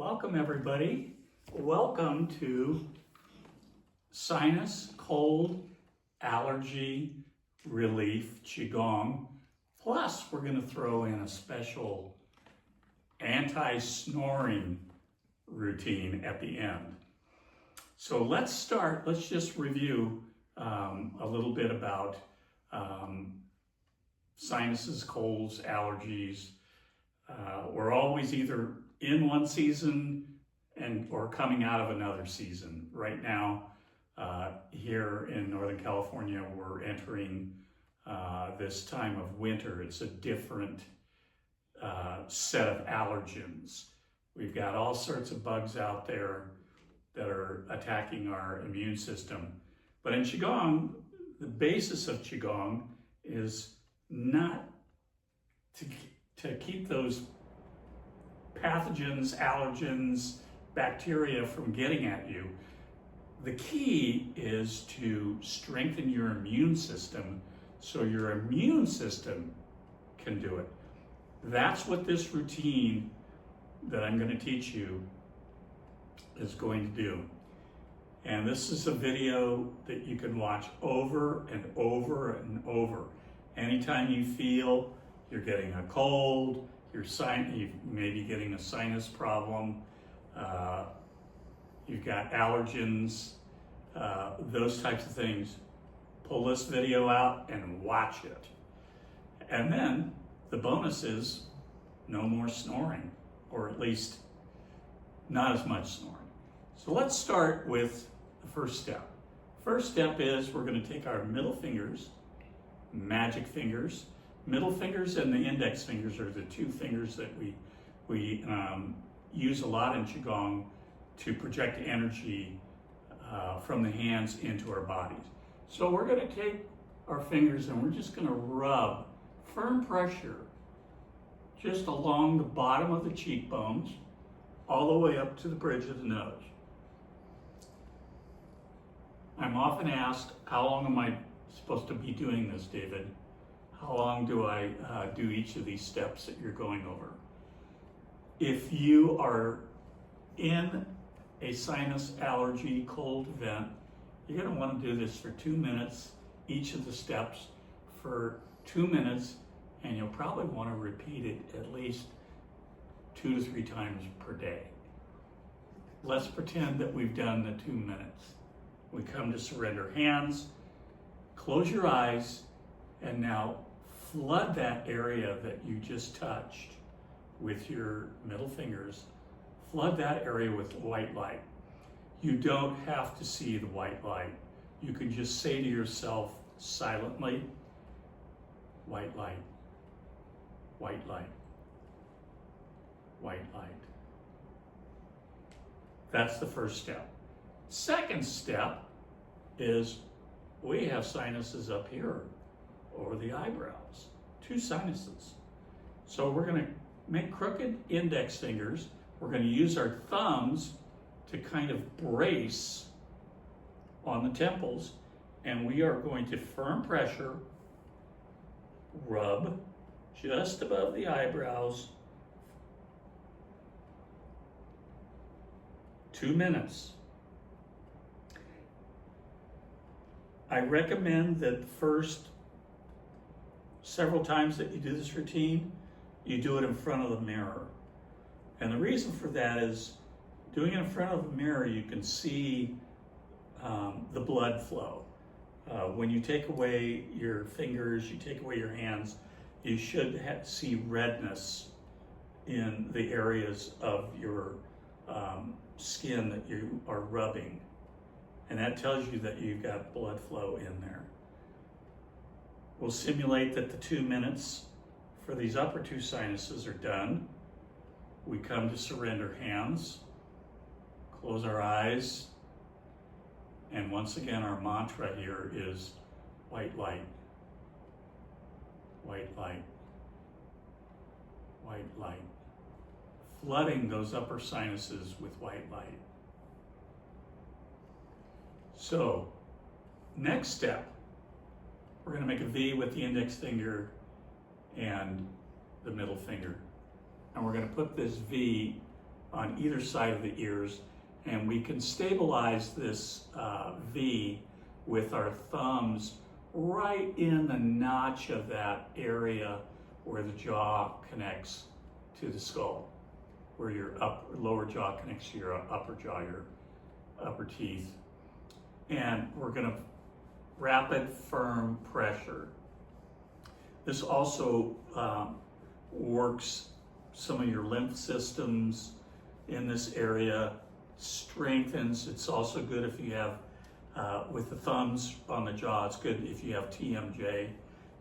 Welcome everybody. Welcome to Sinus, Cold, Allergy, Relief, Qigong. Plus, we're going to throw in a special anti-snoring routine at the end. So let's start. Let's just review a little bit about sinuses, colds, allergies. We're always either in one season or coming out of another season. Right now, here in Northern California, we're entering this time of winter. It's a different set of allergens. We've got all sorts of bugs out there that are attacking our immune system. But in Qigong, the basis of Qigong is not to keep those pathogens, allergens, bacteria from getting at you. The key is to strengthen your immune system so your immune system can do it. That's what this routine that I'm going to teach you is going to do. And this is a video that you can watch over and over and over. Anytime you feel you're getting a cold, you may be getting a sinus problem, you've got allergens, those types of things, pull this video out and watch it. And then the bonus is no more snoring, or at least not as much snoring. So let's start with the first step. First step is we're going to take our middle fingers, magic fingers. Middle fingers and the index fingers are the two fingers that we use a lot in Qigong to project energy from the hands into our bodies. So we're going to take our fingers and we're just going to rub firm pressure just along the bottom of the cheekbones all the way up to the bridge of the nose. I'm often asked, how long am I supposed to be doing this, David? How long do I do each of these steps that you're going over? If you are in a sinus allergy cold event, you're going to want to do this for 2 minutes, each of the steps for 2 minutes, and you'll probably want to repeat it at least 2 to 3 times per day. Let's pretend that we've done the 2 minutes. We come to surrender hands, close your eyes, and now flood that area that you just touched with your middle fingers. Flood that area with white light. You don't have to see the white light. You can just say to yourself silently, white light, white light, white light. That's the first step. Second step is we have sinuses up here over the eyebrows, 2 sinuses. So we're going to make crooked index fingers. We're going to use our thumbs to kind of brace on the temples, and we are going to firm pressure, rub just above the eyebrows, 2 minutes. I recommend that first several times that you do this routine, you do it in front of the mirror. And the reason for that is doing it in front of the mirror, you can see the blood flow. When you take away your fingers, you take away your hands, you should see redness in the areas of your skin that you are rubbing. And that tells you that you've got blood flow in there. We'll simulate that the 2 minutes for these upper 2 sinuses are done. We come to surrender hands, close our eyes, and once again our mantra here is white light, white light, white light. Flooding those upper sinuses with white light. So, next step, we're going to make a V with the index finger and the middle finger. And we're going to put this V on either side of the ears, and we can stabilize this V with our thumbs right in the notch of that area where the jaw connects to the skull, where your lower jaw connects to your upper jaw, your upper teeth. And we're going to rapid, firm pressure. This also works some of your lymph systems in this area, strengthens. It's also good if you have, with the thumbs on the jaw, it's good if you have TMJ.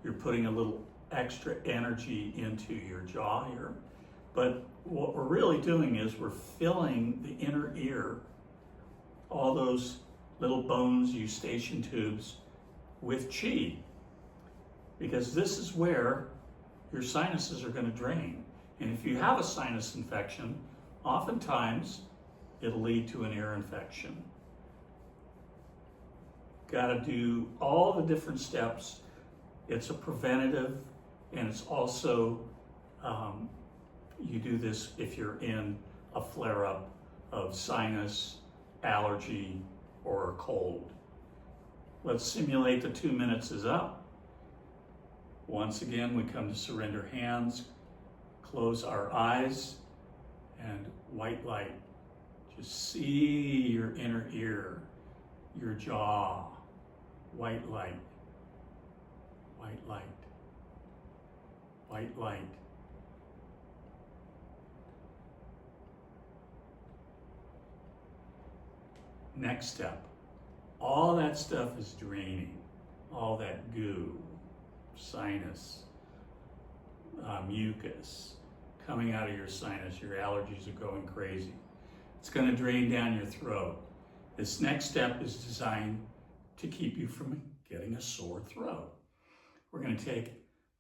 You're putting a little extra energy into your jaw here. But what we're really doing is we're filling the inner ear, all those little bones, eustachian tubes, with chi. Because this is where your sinuses are going to drain. And if you have a sinus infection, oftentimes it'll lead to an ear infection. Got to do all the different steps. It's a preventative, and it's also, you do this if you're in a flare-up of sinus, allergy, or a cold. Let's simulate the 2 minutes is up. Once again, we come to surrender hands, close our eyes, and white light. Just see your inner ear, your jaw, white light, white light, white light. Next step, all that stuff is draining, all that goo, sinus, mucus, coming out of your sinus. Your allergies are going crazy. It's going to drain down your throat. This next step is designed to keep you from getting a sore throat. We're going to take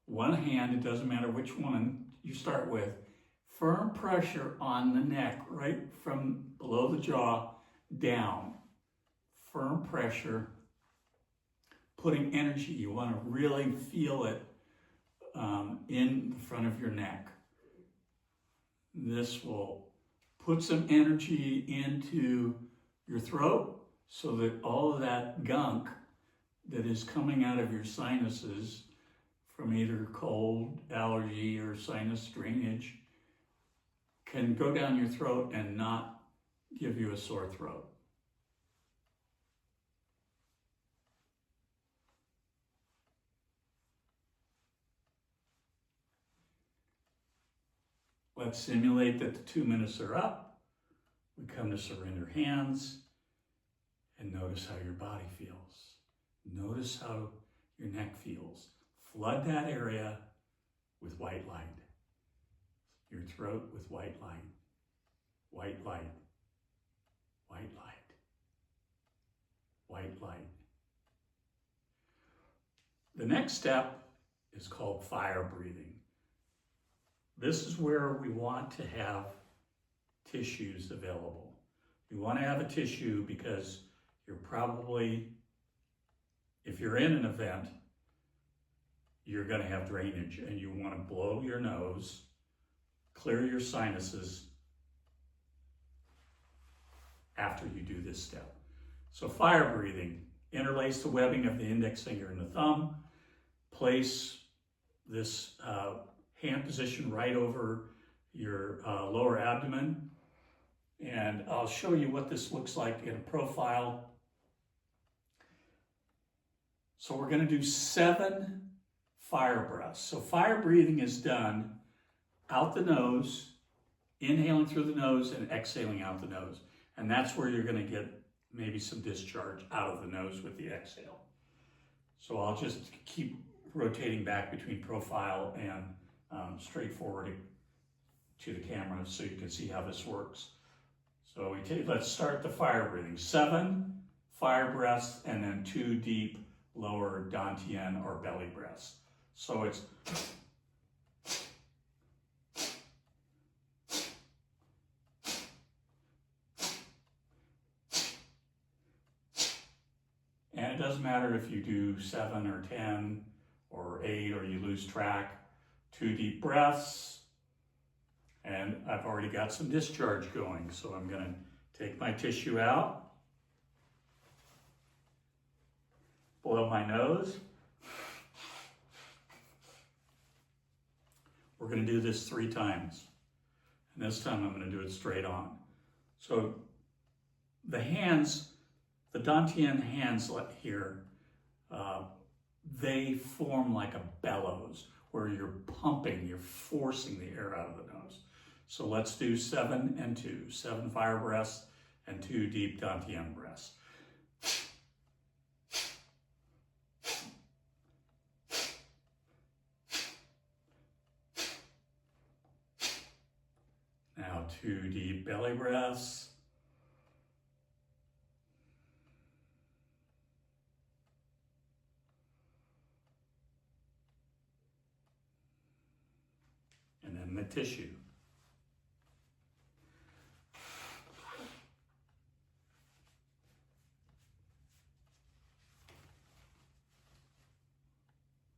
one hand, it doesn't matter which one you start with, firm pressure on the neck, right from below the jaw down. Firm pressure, putting energy. You want to really feel it in the front of your neck. This will put some energy into your throat so that all of that gunk that is coming out of your sinuses from either cold, allergy, or sinus drainage can go down your throat and not give you a sore throat. Let's simulate that the 2 minutes are up. We come to surrender hands and notice how your body feels. Notice how your neck feels. Flood that area with white light. Your throat with white light. White light. White light. White light. The next step is called fire breathing. This is where we want to have tissues available. You want to have a tissue because you're probably, if you're in an event, you're going to have drainage and you want to blow your nose, clear your sinuses after you do this step. So fire breathing, interlace the webbing of the index finger and the thumb, place this hand position right over your lower abdomen. And I'll show you what this looks like in a profile. So we're going to do 7 fire breaths. So fire breathing is done out the nose, inhaling through the nose and exhaling out the nose. And that's where you're going to get maybe some discharge out of the nose with the exhale. So I'll just keep rotating back between profile and straightforward to the camera so you can see how this works. So let's start the fire breathing. 7 fire breaths and then 2 deep lower dantian or belly breaths. So it's and it doesn't matter if you do 7 or 10 or 8 or you lose track. 2 deep breaths, And I've already got some discharge going, so I'm going to take my tissue out, blow my nose. We're going to do this 3 times. And this time I'm going to do it straight on. So the hands, the dantian hands here, they form like a bellows where you're pumping, you're forcing the air out of the nose. So let's do 7 and 2, 7 fire breaths and 2 deep dantian breaths. Now 2 deep belly breaths. And then the tissue.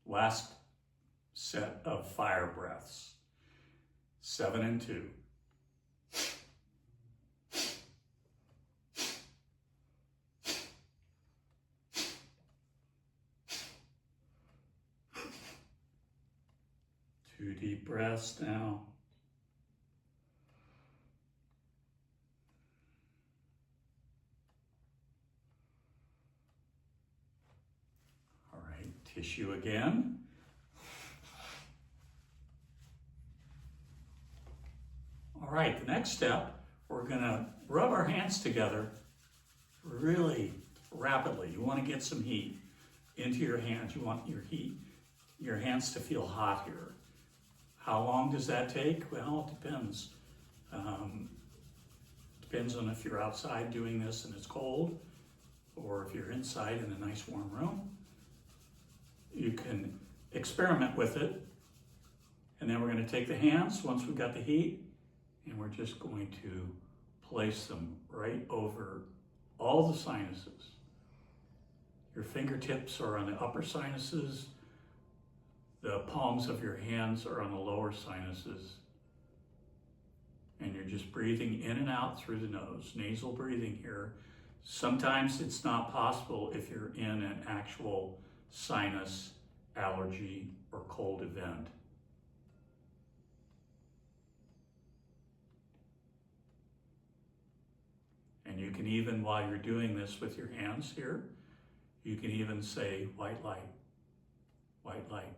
Last set of fire breaths. 7 and 2. 2 deep breaths now. All right, tissue again. All right, the next step, we're gonna rub our hands together really rapidly. You wanna get some heat into your hands. You want your hands to feel hot here. How long does that take? Well, it depends. Depends on if you're outside doing this and it's cold, or if you're inside in a nice warm room. You can experiment with it. And then we're going to take the hands once we've got the heat, and we're just going to place them right over all the sinuses. Your fingertips are on the upper sinuses. The palms of your hands are on the lower sinuses. And you're just breathing in and out through the nose, nasal breathing here. Sometimes it's not possible if you're in an actual sinus allergy or cold event. And you can even, while you're doing this with your hands here, you can even say white light, white light,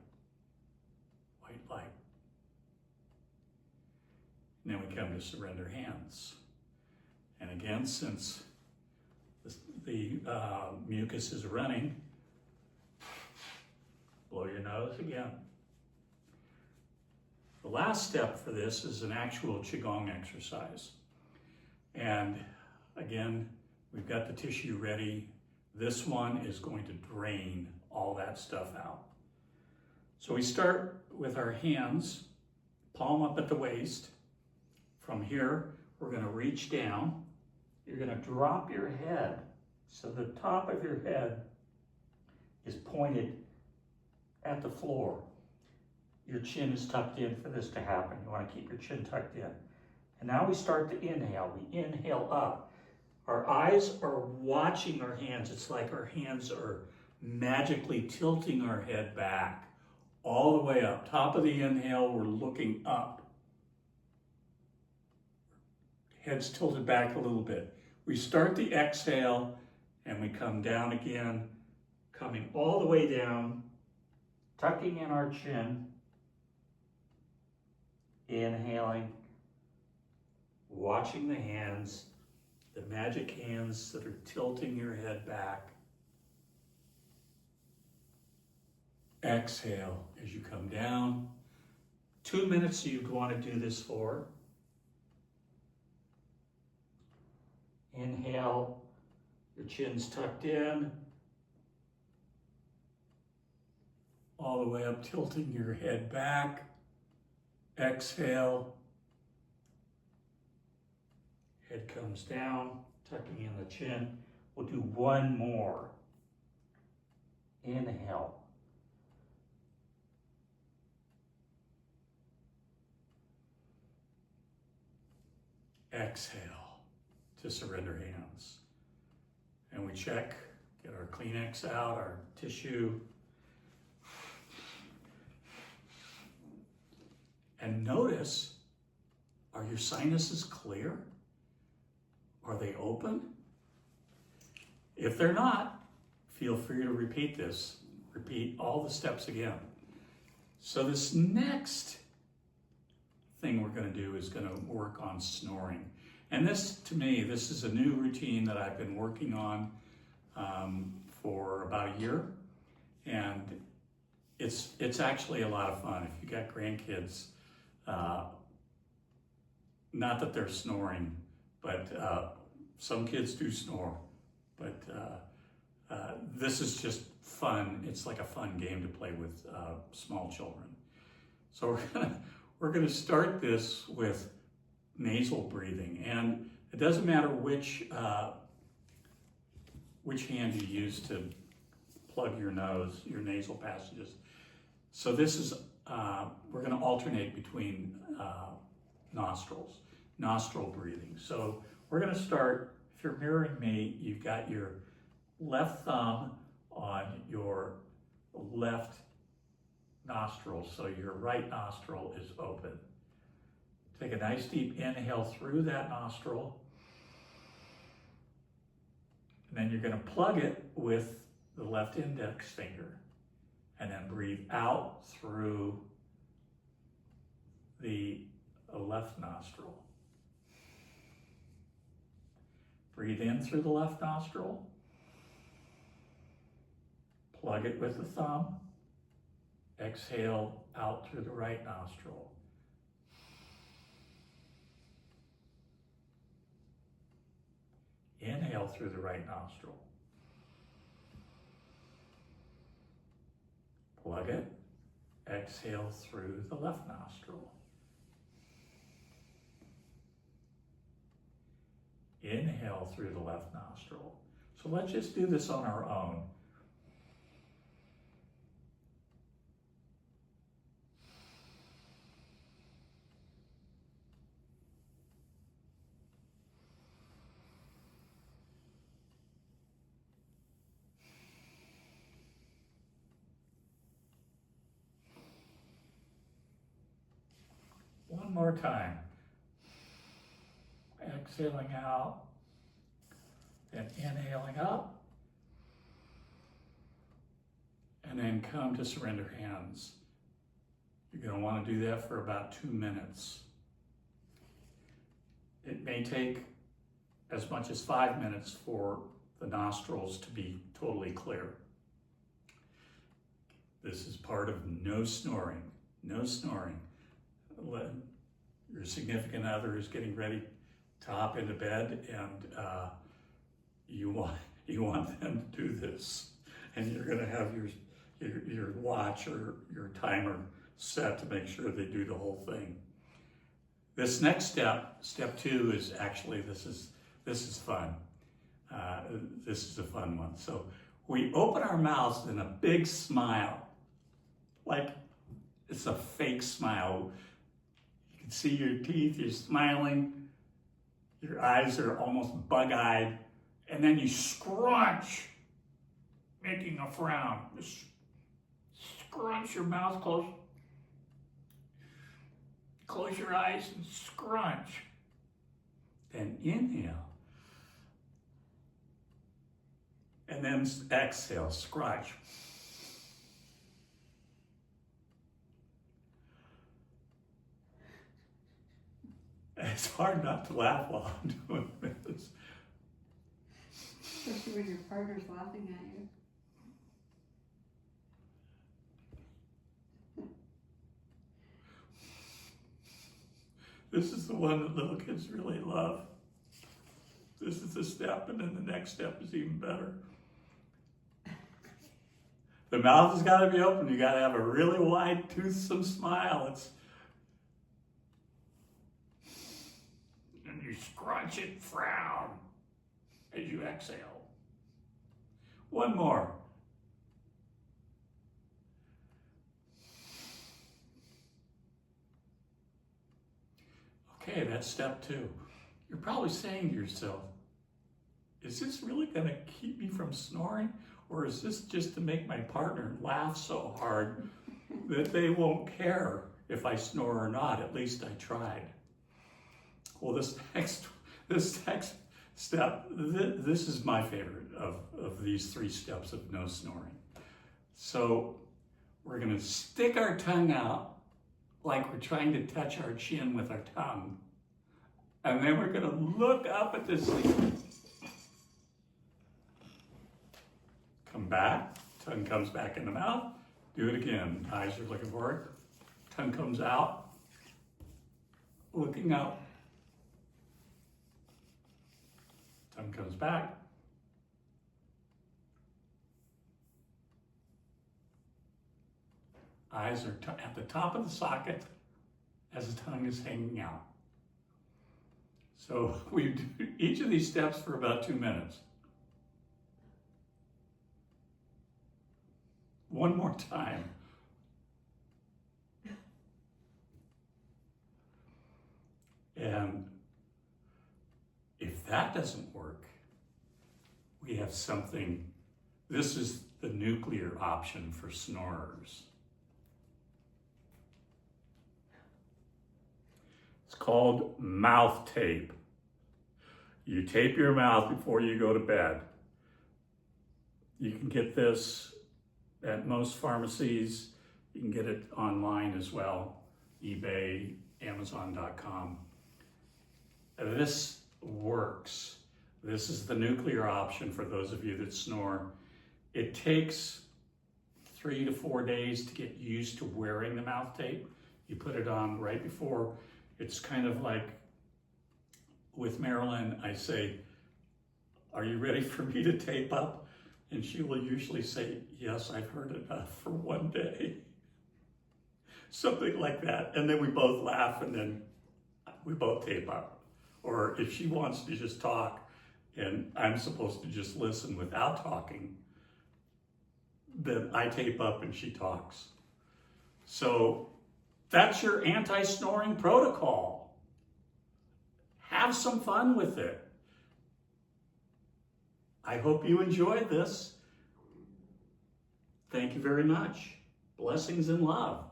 white light. And then we come to surrender hands. And again, since the mucus is running, blow your nose again. The last step for this is an actual Qigong exercise. And again, we've got the tissue ready. This one is going to drain all that stuff out. So we start with our hands, palm up at the waist. From here, we're going to reach down. You're going to drop your head so the top of your head is pointed at the floor. Your chin is tucked in for this to happen. You want to keep your chin tucked in. And now we start to inhale. We inhale up. Our eyes are watching our hands. It's like our hands are magically tilting our head back all the way up. Top of the inhale, we're looking up. Head's tilted back a little bit. We start the exhale and we come down again, coming all the way down, tucking in our chin, inhaling, watching the hands, the magic hands that are tilting your head back. Exhale as you come down. 2 minutes you'd want to do this for. Inhale, your chin's tucked in, all the way up, tilting your head back. Exhale, head comes down, tucking in the chin. We'll do one more. Inhale. exhale to surrender hands. And we check, get our Kleenex out, our tissue. And notice, are your sinuses clear? Are they open? If they're not, feel free to repeat this. Repeat all the steps again. So this next thing we're going to do is going to work on snoring. And this, to me, this is a new routine that I've been working on for about a year. And it's actually a lot of fun. If you got grandkids, not that they're snoring, but some kids do snore. But this is just fun. It's like a fun game to play with small children. So we're gonna start this with nasal breathing, and it doesn't matter which hand you use to plug your nose, your nasal passages. So this is we're gonna alternate between nostrils, nostril breathing. So we're gonna start. If you're mirroring me, you've got your left thumb on your left nostril, so your right nostril is open. Take a nice deep inhale through that nostril, and then you're going to plug it with the left index finger, and then breathe out through the left nostril. Breathe in through the left nostril. Plug it with the thumb. Exhale out through the right nostril. Inhale through the right nostril. Plug it. Exhale through the left nostril. Inhale through the left nostril. So let's just do this on our own. One more time. Exhaling out, then inhaling up, and then come to surrender hands. You're going to want to do that for about 2 minutes. It may take as much as 5 minutes for the nostrils to be totally clear. This is part of no snoring. No snoring. Your significant other is getting ready to hop into bed, and you want them to do this, and you're going to have your watch or your timer set to make sure they do the whole thing. This next step, step 2, is actually this is fun. This is a fun one. So we open our mouths in a big smile, like it's a fake smile. You can see your teeth. You're smiling. Your eyes are almost bug-eyed, and then you scrunch, making a frown. Just scrunch your mouth close. Close your eyes and scrunch. Then inhale. And then exhale, scrunch. It's hard not to laugh while I'm doing this. Especially when your partner's laughing at you. This is the one that little kids really love. This is the step, and then the next step is even better. The mouth has got to be open. You got to have a really wide, toothsome smile. And you scrunch it, frown as you exhale. One more. Okay, that's step 2. You're probably saying to yourself, is this really going to keep me from snoring? Or is this just to make my partner laugh so hard that they won't care if I snore or not? At least I tried. Well, this next step, this is my favorite of these 3 steps of no snoring. So we're going to stick our tongue out like we're trying to touch our chin with our tongue. And then we're going to look up at the ceiling. Come back, tongue comes back in the mouth. Do it again. Eyes are looking forward. Tongue comes out, looking up. Tongue comes back. Eyes are at the top of the socket as the tongue is hanging out. So we do each of these steps for about 2 minutes. One more time. And if that doesn't work, we have something. This is the nuclear option for snorers. It's called mouth tape. You tape your mouth before you go to bed. You can get this at most pharmacies. You can get it online as well, eBay, Amazon.com. This works. This is the nuclear option for those of you that snore. It takes 3 to 4 days to get used to wearing the mouth tape. You put it on right before. It's kind of like with Marilyn, I say, are you ready for me to tape up? And she will usually say, yes, I've heard enough for 1 day. Something like that. And then we both laugh and then we both tape up. Or if she wants to just talk and I'm supposed to just listen without talking, then I tape up and she talks. So that's your anti-snoring protocol. Have some fun with it. I hope you enjoyed this. Thank you very much. Blessings and love.